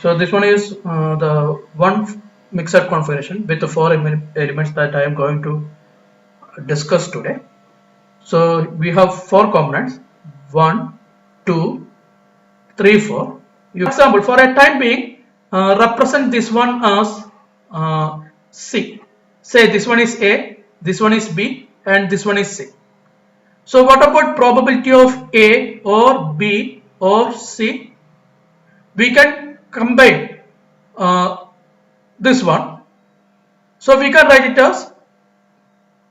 So this one is the one mixed configuration with the four elements that I am going to discuss today. So we have four components: 1, 2, 3, 4. For example, for a time being, represent this one as C. Say this one is A, this one is B, and this one is C. So what about probability of A or B or C? We can combine this one. So we can write it as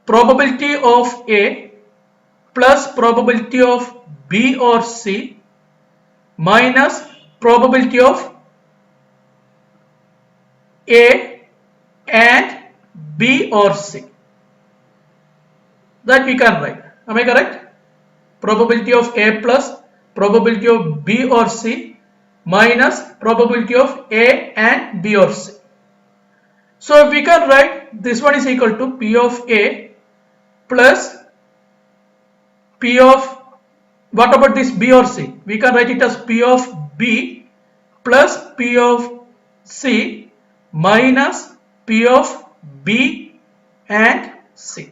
probability of A plus probability of B or C minus probability of A and B or C. That we can write. Am I correct? Probability of A plus probability of B or C minus probability of A and B or C. So we can write this one is equal to P of A plus P of, what about this B or C? We can write it as P of B plus P of C minus P of B and C.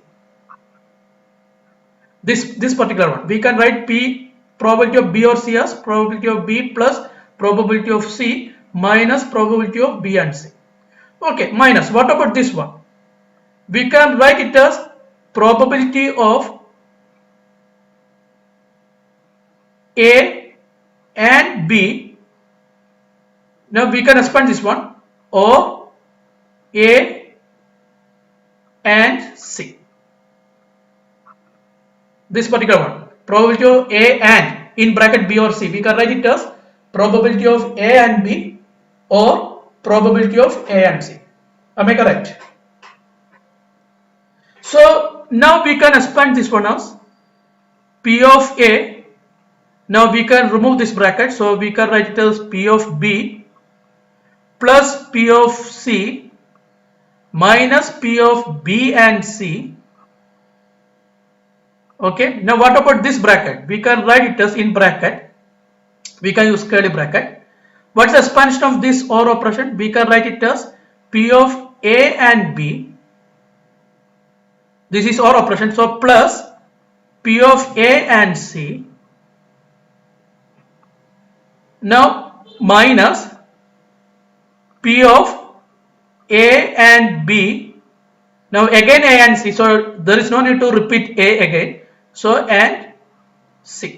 This particular one, we can write P probability of B or C as probability of B plus probability of C minus probability of B and C. Okay, minus, what about this one? We can write it as probability of A and B. Now we can expand this one, or A and C. This particular one, probability of A and in bracket B or C, we can write it as probability of A and B or probability of A and C. Am I correct? So now we can expand this one as P of A. Now we can remove this bracket, so we can write it as P of B plus P of C minus P of B and C. Okay, now what about this bracket? We can write it as in bracket. We can use curly bracket. What's the expansion of this OR operation? We can write it as P of A and B. This is OR operation, so plus P of A and C. Now minus P of A and B. Now again A and C, so there is no need to repeat A again. So and C.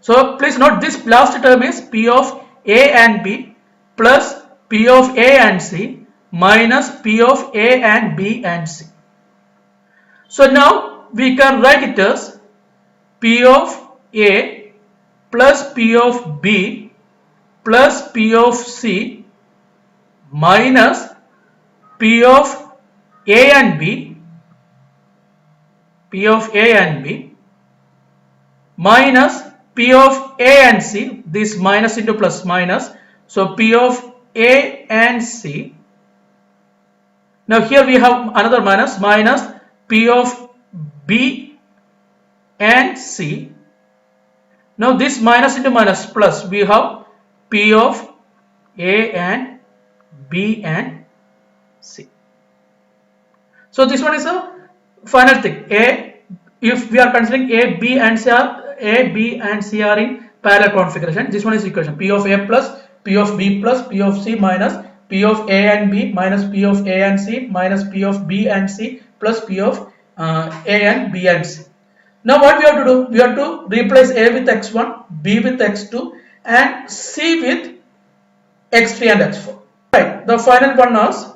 So please note this last term is P of A and B plus P of A and C minus P of A and B and C. So now we can write it as P of A plus P of B plus P of C minus P of A and B, P of A and B minus P of A and C, this minus into plus minus, so P of A and C. Now here we have another minus, minus P of B and C. Now this minus into minus plus, we have P of A and B and C. So this one is a final thing. If we are considering A, B and C are in parallel configuration, this one is equation P of A plus P of B plus P of C minus P of A and B minus P of A and C minus P of B and C plus P of A and B and C. Now what we have to do? We have to replace A with x1, B with x2 and C with x3 and x4. Right. The final one is,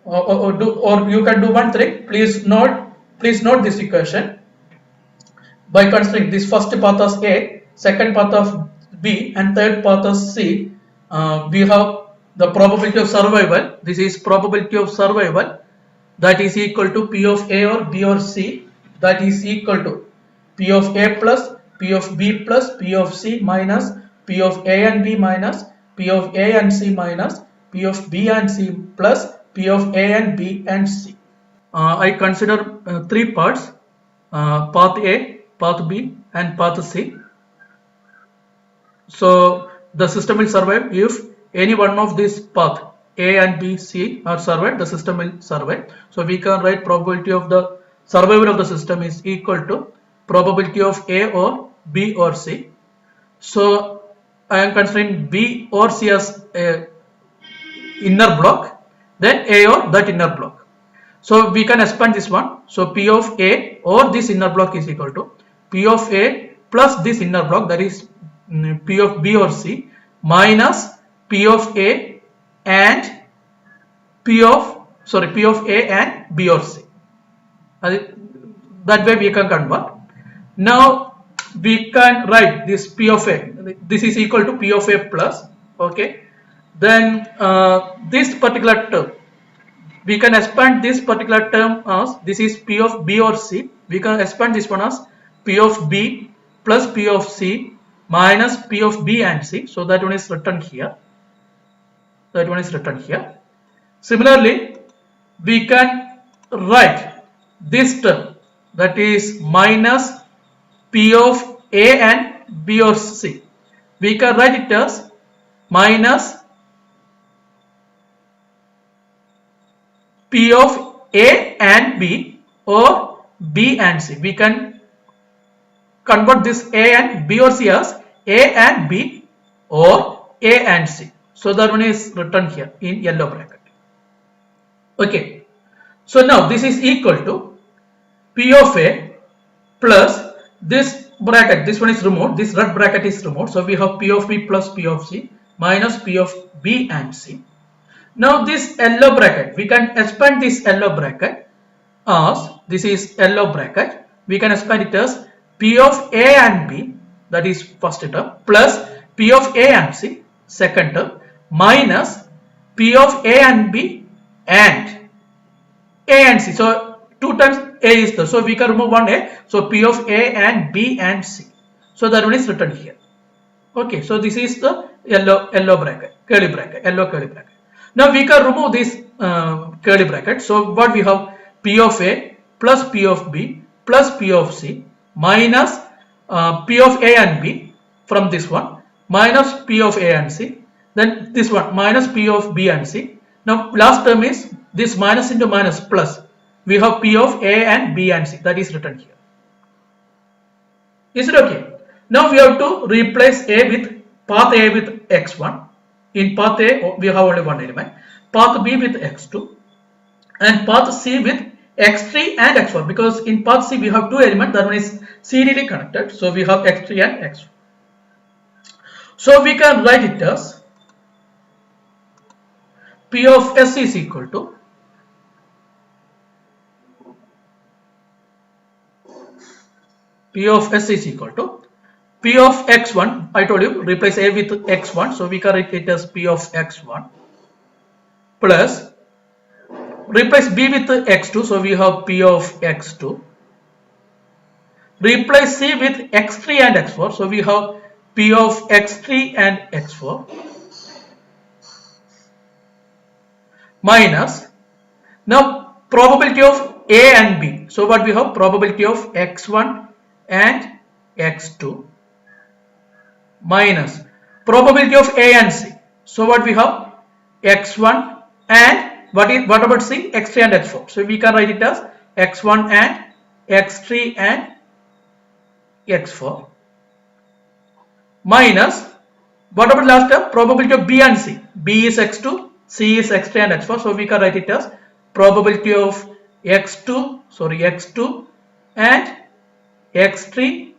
or you can do one thing. Please note this equation. By considering this first path as A, second path of B and third path as C, we have the probability of survival. This is probability of survival, that is equal to P of A or B or C, that is equal to P of A plus P of B plus P of C minus P of A and B minus P of A and C minus P of B and C plus P of A and B and C. I consider three parts, path A, path B and path C. So the system will survive if any one of these path A and B, C are survived, the system will survive. So we can write probability of the survival of the system is equal to probability of A or B or C. So I am considering B or C as a inner block, then A or that inner block. So we can expand this one. So P of A or this inner block is equal to P of A plus this inner block, that is P of B or C, minus P of A and P of A and B or C. That way we can convert. Now we can write this P of A. This is equal to P of A plus. Okay. Then this particular term, we can expand this particular term as this is P of B or C. We can expand this one as P of B plus P of C minus P of B and C. So that one is written here. That one is written here. Similarly, we can write this term, that is minus P of A and B or C. We can write it as minus P of A and B or B and C. We can convert this A and B or C as A and B or A and C. So that one is written here in yellow bracket. Okay. So now this is equal to P of A plus this bracket. This one is removed. This red bracket is removed. So we have P of B plus P of C minus P of B and C. Now this yellow bracket, we can expand this yellow bracket as this is yellow bracket. We can expand it as P of A and B, that is first term, plus P of A and C, second term, minus P of A and B and A and C. So two times A is there. So we can remove one A. So P of A and B and C. So that one is written here. Okay. So this is the yellow bracket, curly bracket, yellow curly bracket. Now we can remove this curly bracket. So what we have, P of A plus P of B plus P of C minus P of A and B from this one minus P of A and C, then this one minus P of B and C. Now last term is this minus into minus plus. We have P of A and B and C, that is written here. Is it okay? Now we have to replace A with path A with x1. In path A, we have only one element. Path B with x2 and path C with x3 and x4. Because in path C we have two elements, that one is serially connected. So we have x3 and x4. So we can write it as P of S is equal to P of S is equal to P of x1. I told you replace A with x1, so we can write it as P of x1 plus replace B with x2, so we have P of x2. Replace C with x3 and x4, so we have P of x3 and x4 minus now probability of A and B. So what we have, probability of x1 and x2 minus probability of A and C. So what we have, x1 and what about C, x3 and x4. So we can write it as x1 and x3 and x4 minus what about last term, probability of B and C. B is x2, C is x3 and x4. So we can write it as probability of x2 and x3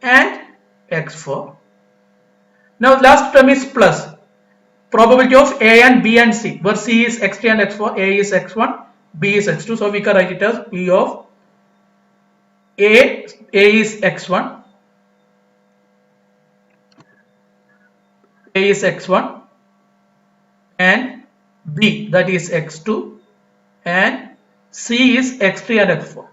and x4. Now last term is plus probability of A and B and C, where C is x3 and x4, A is x1, B is x2. So we can write it as P of A is x1, A is x1 and B, that is x2, and C is x3 and x4.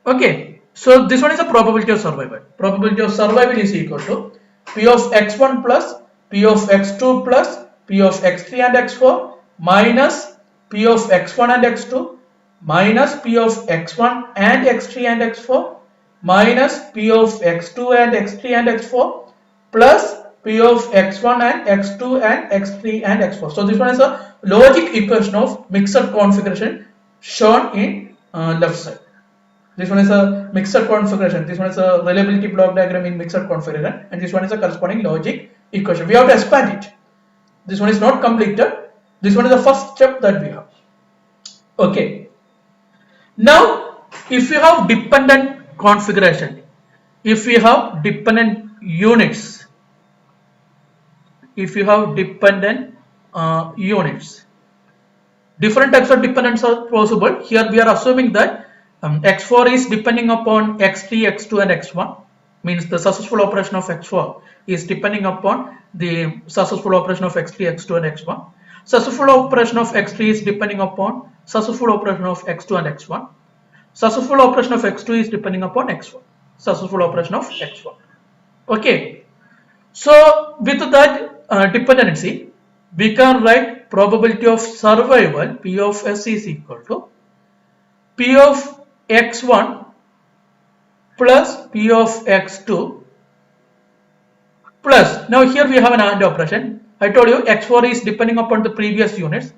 Okay, so this one is a probability of survival. Probability of survival is equal to P of x1 plus P of x2 plus P of x3 and x4 minus P of x1 and x2 minus P of x1 and x3 and x4 minus P of x2 and x3 and x4 plus P of x1 and x2 and x3 and x4. So this one is a logic equation of mixed configuration shown in left side. This one is a mixed configuration. This one is a reliability block diagram in mixed configuration, and this one is a corresponding logic equation. We have to expand it. This one is not completed. This one is the first step that we have. Okay. Now, if you have dependent configuration, if we have dependent units, if you have dependent units, different types of dependents are possible. Here we are assuming that x4 is depending upon x3, x2 and x1, means the successful operation of x4 is depending upon the successful operation of x3, x2 and x1. Successful operation of x3 is depending upon successful operation of x2 and x1. Successful operation of x2 is depending upon x1. Successful operation of x1. Okay. So with that dependency, we can write probability of survival P of S is equal to P of x1 plus P of x2 plus, now here we have an AND operation. I told you x4 is depending upon the previous units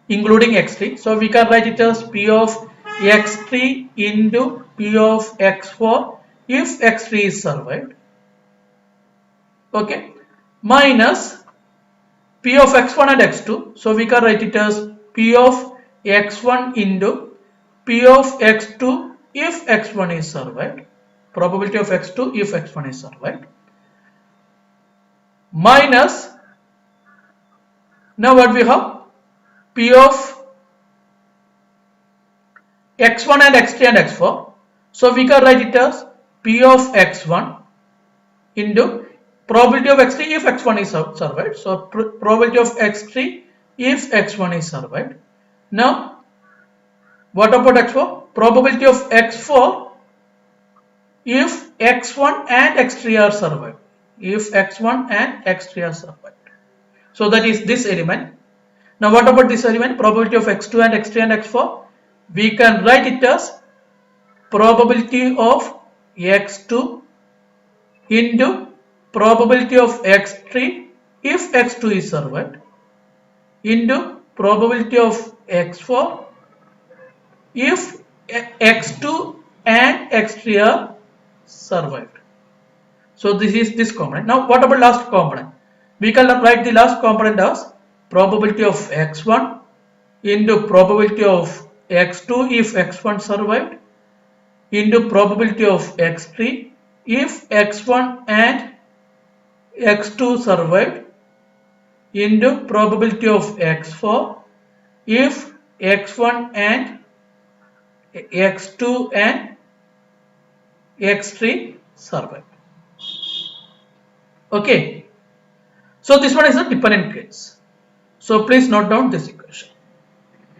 including x3. So we can write it as P of x3 into P of x4 if x3 is survived. Okay. Minus P of x1 and x2. So we can write it as P of x1 into P of x2 if x1 is survived. Probability of x2 if x1 is survived. Minus, now what we have? P of x1 and x3 and x4. So we can write it as P of x1 into probability of x3 if x1 is survived. So probability of x3 if x1 is survived. Now what about x4? Probability of x4 if x1 and x3 are survived. If x1 and x3 are survived. So that is this element. Now what about this element? Probability of x2 and x3 and x4. We can write it as probability of x2 into probability of x3 if x2 is survived into probability of x4 if x2 and x3 are survived. So this is this component. Now what about last component? We can write the last component as probability of x1 into probability of x2 if x1 survived into probability of x3 if x1 and x2 survived into probability of x4 if x1 and x2 and x3 survived. Okay. So this one is a dependent case. So please note down this equation.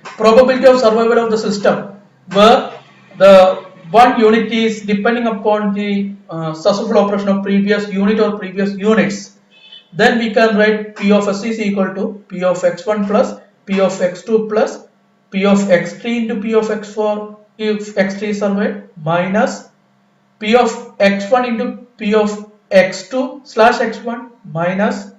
Probability of survival of the system where the one unit is depending upon the successful operation of previous unit or previous units. Then we can write P of S is equal to P of x1 plus P of x2 plus P of x3 into P of x4 if x3 is survived minus P of x1 into P of x2 slash x1 minus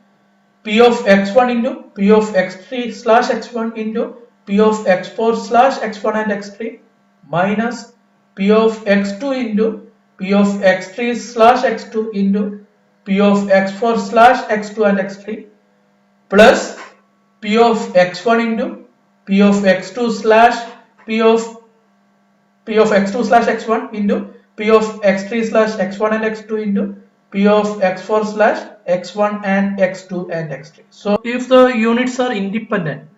P of x1 into P of x3 slash x1 into P of x4 slash x1 and x3 minus P of x2 into P of x3 slash x2 into P of x4 slash x2 and x3 plus P of x1 into P of x2 slash P of x2 slash x1 into P of x3 slash x1 and x2 into P of x4 slash x1 and x2 and x3. So if the units are independent,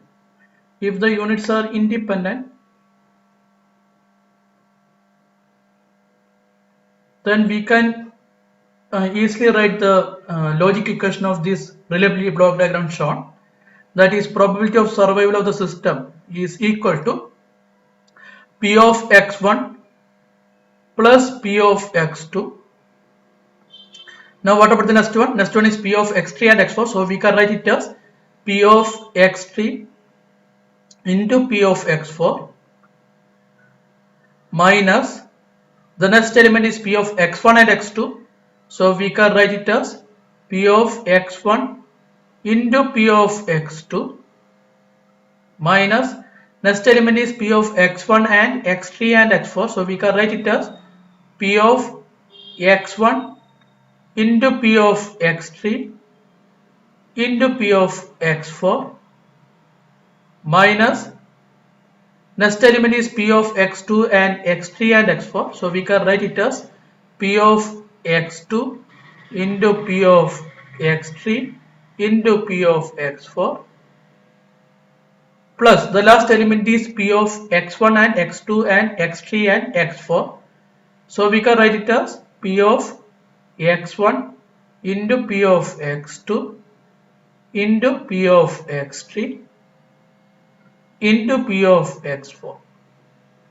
then we can easily write the logic equation of this reliability block diagram shown. That is probability of survival of the system is equal to P of x1 plus P of x2. Now what about the next one? Next one is P of x3 and x4. So we can write it as P of x3 into P of x4 minus The next element is P of x1 and x2. So we can write it as P of x1 into P of x2 minus next element is P of x1 and x3 and x4. So we can write it as P of x1 into P of x3 into P of x4 minus next element is P of x2 and x3 and x4. So we can write it as P of x2 into P of x3 into P of x4 plus the last element is P of x1 and x2 and x3 and x4. So we can write it as P of x1 into P of x2 into P of x3 into P of x4.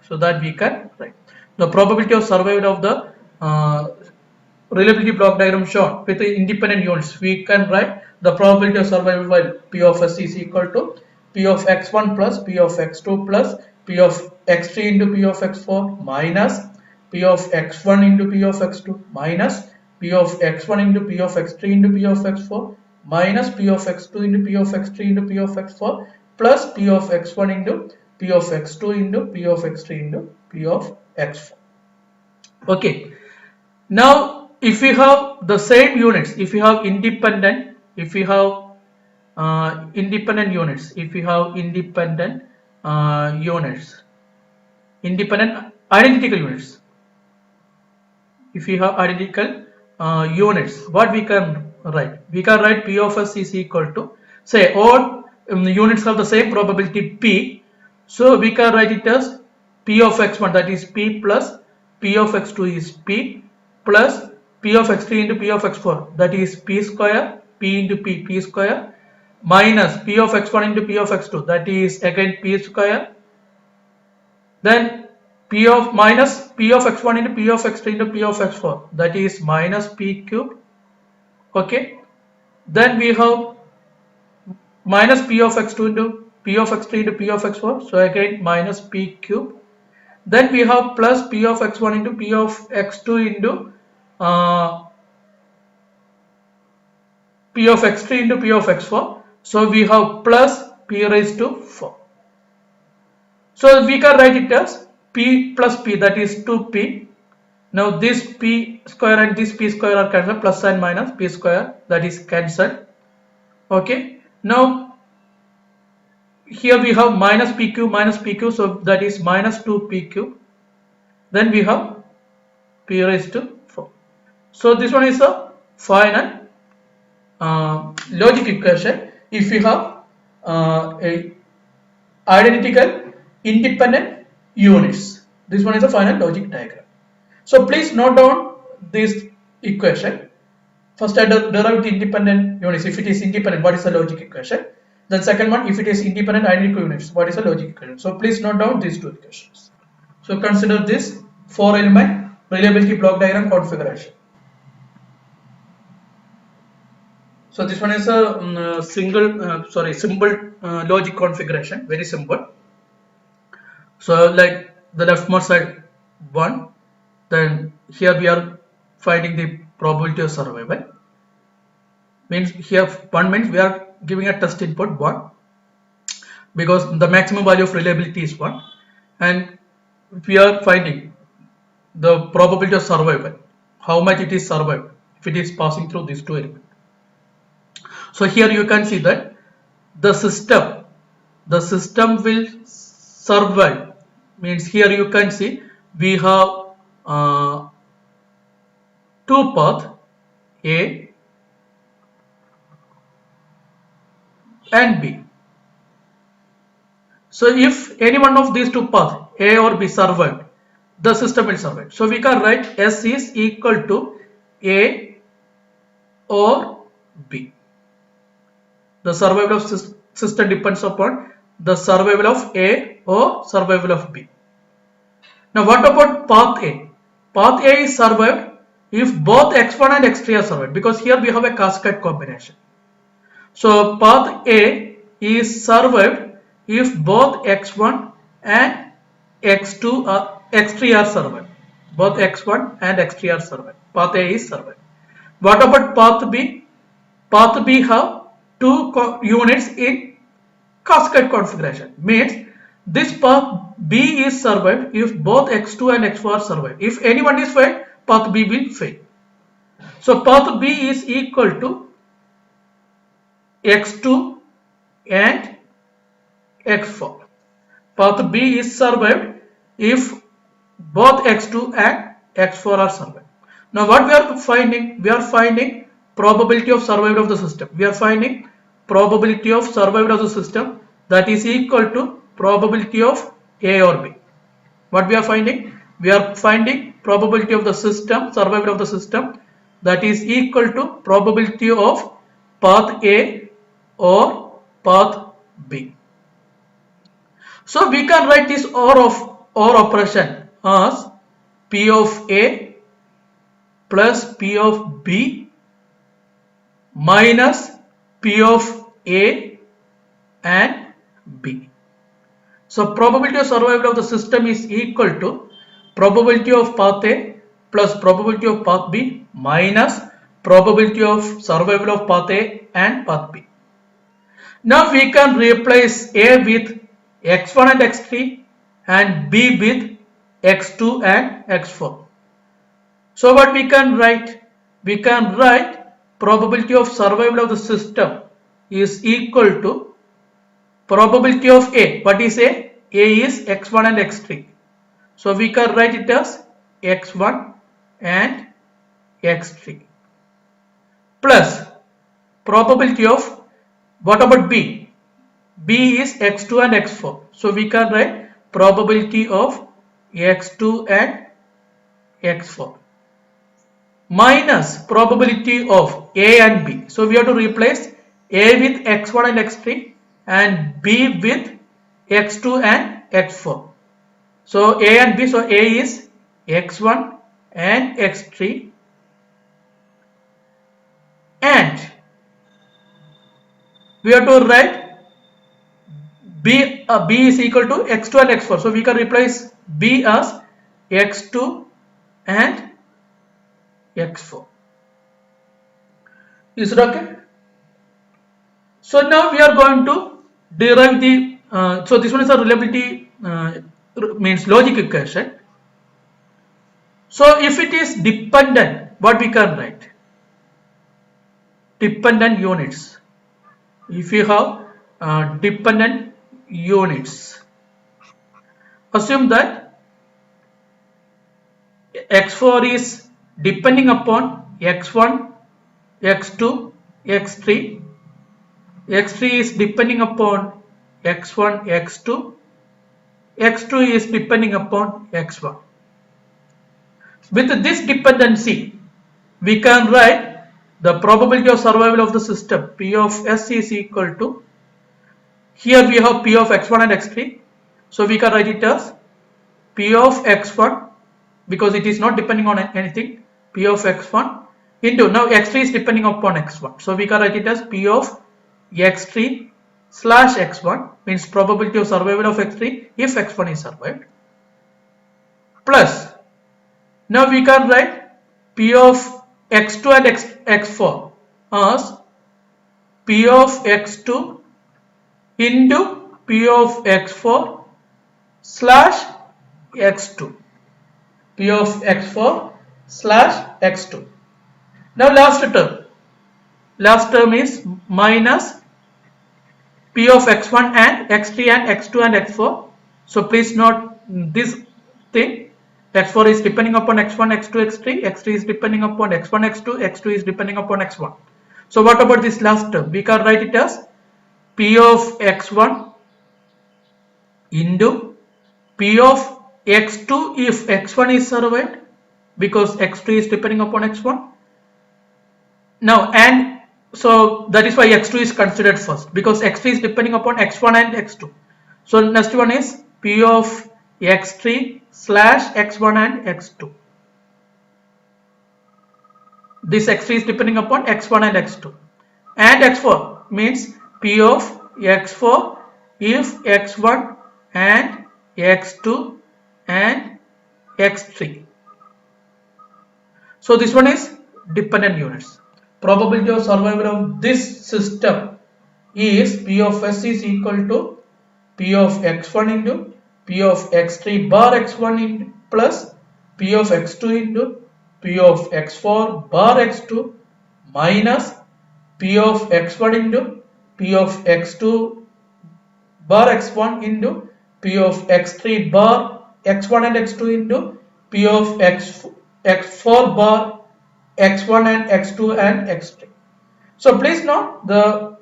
So that we can write. The probability of survival of the reliability block diagram shown with the independent units. We can write the probability of survival while P of S is equal to P of x1 plus P of x2 plus P of x3 into P of x4 minus P of x1 into P of x2 minus P of x1 into P of x3 into P of x4 minus P of x2 into P of x3 into P of x4 plus P of x1 into P of x2 into P of x3 into P of x4. Okay. Now if we have the same units, if we have independent, if we have independent units, if we have independent units, independent identical units, if we have identical units, what we can write? We can write P of S is equal to, say all units have the same probability P, so we can write it as P of x1, that is P plus P of x2 is P plus P of x3 into P of x4, that is P square, P into P square minus P of x1 into P of x2, that is again P square, then P of minus P of x1 into P of x3 into P of x4, that is minus P cube. Okay, then we have minus P of x2 into P of x3 into P of x4, so again minus P cube. Then we have plus P of x1 into P of x2 into P of x3 into P of x4. So we have plus P raised to 4. So we can write it as P plus P, that is 2P. Now this P square and this P square are cancelled, plus and minus P square, that is cancelled. Okay. Now here we have minus P cube, so that is minus 2P cube. Then we have P raised to 4. So this one is a final logic equation if we have a identical independent units. This one is a final logic diagram. So please note down this equation. First I derive the independent units. If it is independent, what is the logic equation? Then second one, if it is independent identical units, what is the logic equation? So please note down these two equations. So consider this 4-element reliability block diagram configuration. So this one is a simple logic configuration, very simple. So like the leftmost side 1, then here we are finding the probability of survival. Means here 1 means we are giving a test input 1 because the maximum value of reliability is 1, and we are finding the probability of survival, how much it is survived if it is passing through these two elements. So here you can see that the system will survive, means here you can see we have two paths, A and B. So if any one of these two paths, A or B, survived, the system will survive. So we can write S is equal to A or B. The survival of system depends upon the survival of A or survival of B. Now what about path A? Path A is survived if both x1 and x3 are survived, because here we have a cascade combination. So path A is survived if both x1 and x3 are survived. Both x1 and x3 are survived. Path A is survived. What about path B? Path B have two units in cascade configuration. Means this path B is survived if both x2 and x4 are survived. If anyone is failed, path B will fail. So path B is equal to x2 and x4. Path B is survived if both x2 and x4 are survived. Now what we are finding? We are finding probability of survival of the system. We are finding probability of survival of the system that is equal to probability of A or B. What we are finding? We are finding probability of the system, survival of the system that is equal to probability of path A or path B. So we can write this OR operation as P of A plus P of B minus P of A and B. So probability of survival of the system is equal to probability of path A plus probability of path B minus probability of survival of path A and path B. Now we can replace A with x1 and x3 and B with x2 and x4. So what we can write? We can write probability of survival of the system is equal to probability of A. What is A? A is x1 and x3. So we can write it as x1 and x3 plus probability of, what about B? B is x2 and x4. So we can write probability of x2 and x4 minus probability of A and B. So we have to replace A with x1 and x3 and B with x2 and x4. So A and B, so A is x1 and x3 and we have to write B is equal to x2 and x4. So we can replace B as x2 and x4. Is it okay? So now we are going to derive the, so this one is a reliability means logic equation. So if it is dependent, what we can write? Dependent units. If you have dependent units, assume that x4 is depending upon x1, x2, x3, x3 is depending upon x1, x2, x2 is depending upon x1. With this dependency, we can write the probability of survival of the system P of S is equal to, here we have P of x1 and x3, so we can write it as P of x1 because it is not depending on anything, P of x1 into, now x3 is depending upon x1, so we can write it as P of x3 slash x1 means probability of survival of x3 if x1 is survived, plus now we can write P of x2 and x4 as P of x2 into P of x4 slash x2, P of x4 slash x2. Now last term is minus P of x1 and x3 and x2 and x4. So please note this thing, x4 is depending upon x1, x2, x3, x3 is depending upon x1, x2, x2 is depending upon x1. So what about this last term? We can write it as P of x1 into P of x2 if x1 is survived because x2 is depending upon x1. Now and so that is why x2 is considered first because x3 is depending upon x1 and x2. So next one is P of x3 slash x1 and x2. This x3 is depending upon x1 and x2 and x4 means P of x4 if x1 and x2 and x3. So this one is dependent units. Probability of survival of this system is P of S is equal to P of x1 into P of x3 bar x1 into plus P of x2 into P of x4 bar x2 minus P of x1 into P of x2 bar x1 into P of x3 bar x1 and x2 into P of x4 bar x1 and x2 and x3. So please note the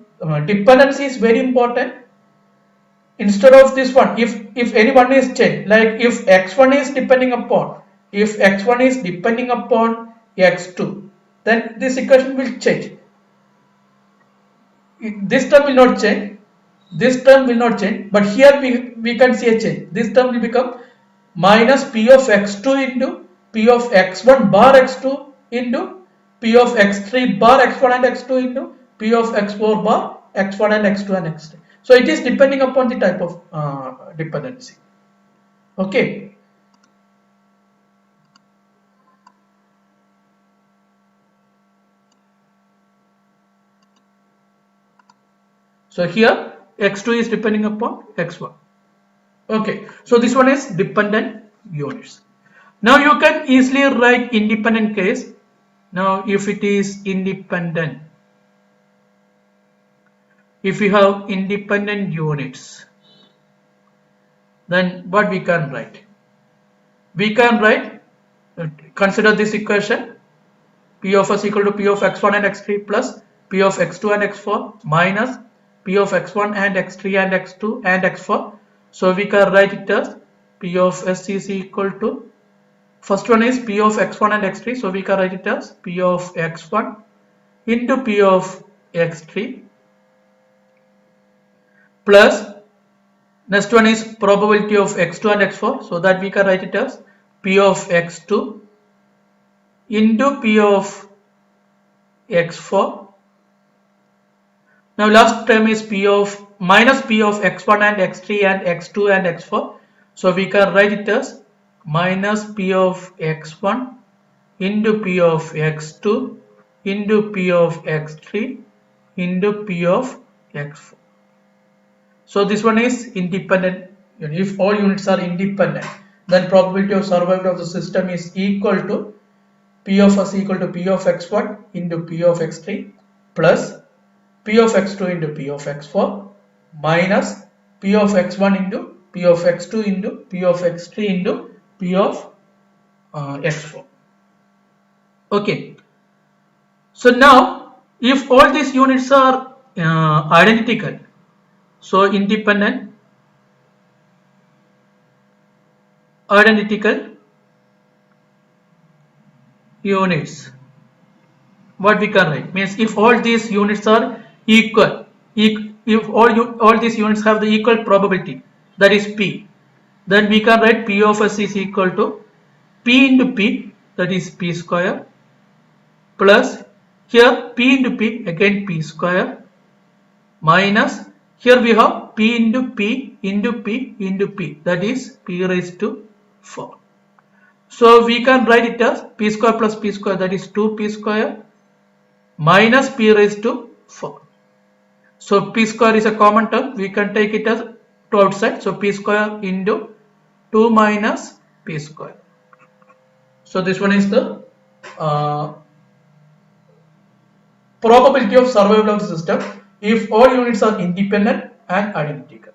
dependency is very important. Instead of this one, if anyone is changed, like if x1 is depending upon x2, then this equation will change. This term will not change, but here we can see a change. This term will become minus P of x2 into P of x1 bar x2 into P of x3 bar x1 and x2 into P of x4 bar x1 and x2 and x3. So it is depending upon the type of dependency. Okay. So here x2 is depending upon x1. Okay, so this one is dependent units. Now you can easily write independent case. Now if it is independent, if you have independent units, then what we can write? We can write, consider this equation, P of S equal to P of x1 and x3 plus P of x2 and x4 minus P of x1 and x3 and x2 and x4. So we can write it as P of S is equal to, first one is P of x1 and x3, so we can write it as P of x1 into P of x3 plus next one is probability of x2 and x4, so that we can write it as P of x2 into P of x4. Now last term is P of minus P of x1 and x3 and x2 and x4, so we can write it as minus P of x1 into P of x2 into P of x3 into P of x4. So this one is independent. If all units are independent, then probability of survival of the system is equal to P of S equal to P of x1 into P of x3 plus P of x2 into P of x4 minus P of x1 into P of x2 into P of x3 into P of x4. Okay. So now if all these units are identical, so independent, identical units, what we can write means if all these units are equal, if all these units have the equal probability, that is P, then we can write P of S is equal to P into P, that is P square, plus here P into P, again P square, minus here we have P into P into P into P, that is P raised to 4. So we can write it as P square plus P square, that is 2P square minus P raised to 4. So P square is a common term, we can take it as to outside, so P square into 2 minus P square. So this one is the probability of survival of the system if all units are independent and identical.